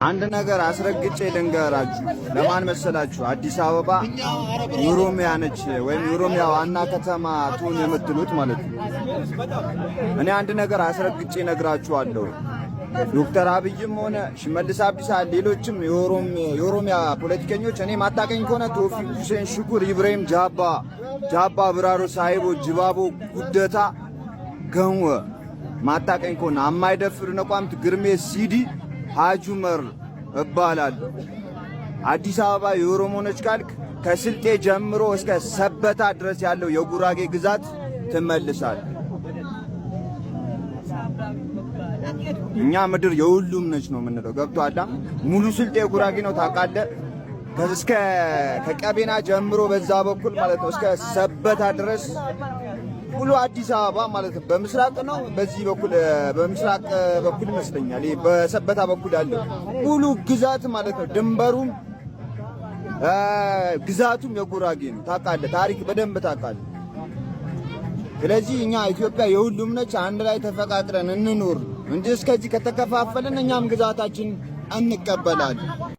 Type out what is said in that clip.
አንድ ነገር አስረግጬ ልንገራችሁ። ለማን መሰላችሁ? አዲስ አበባ ኦሮሚያ ነች ወይም ኦሮሚያ ዋና ከተማ ትሁን የምትሉት ማለት ነው። እኔ አንድ ነገር አስረግጬ ነግራችኋለሁ። ዶክተር አብይም ሆነ ሽመልስ አብዲሳ ሌሎችም የኦሮሚያ ፖለቲከኞች እኔ ማታቀኝ ከሆነ ቶፊቅ ሁሴን ሽኩር፣ ኢብራሂም ጃባ ብራሮ፣ ሳይቦ ጅባቦ፣ ጉደታ ገንወ ማታቀኝ ከሆነ አማይደፍር ነቋምት ግርሜ ሲዲ ሀጂ ዑመር እባላለሁ። አዲስ አበባ የኦሮሞ ነች ካልክ ከስልጤ ጀምሮ እስከ ሰበታ ድረስ ያለው የጉራጌ ግዛት ትመልሳል። እኛ ምድር የሁሉም ነች ነው የምንለው። ገብቶሃል? ሙሉ ስልጤ ጉራጌ ነው ታውቃለህ። እስከ ከቀቤና ጀምሮ በዛ በኩል ማለት ነው እስከ ሰበታ ድረስ ሙሉ አዲስ አበባ ማለት ነው። በምስራቅ ነው በዚህ በኩል በምስራቅ በኩል ይመስለኛል በሰበታ በኩል ያለው ሙሉ ግዛት ማለት ነው። ድንበሩም ግዛቱም የጉራጌ ነው ታውቃለህ። ታሪክ በደንብ ታውቃለህ። ስለዚህ እኛ ኢትዮጵያ የሁሉም ነች። አንድ ላይ ተፈቃቅረን እንኖር እንጂ እስከዚህ ከተከፋፈልን እኛም ግዛታችን እንቀበላለን።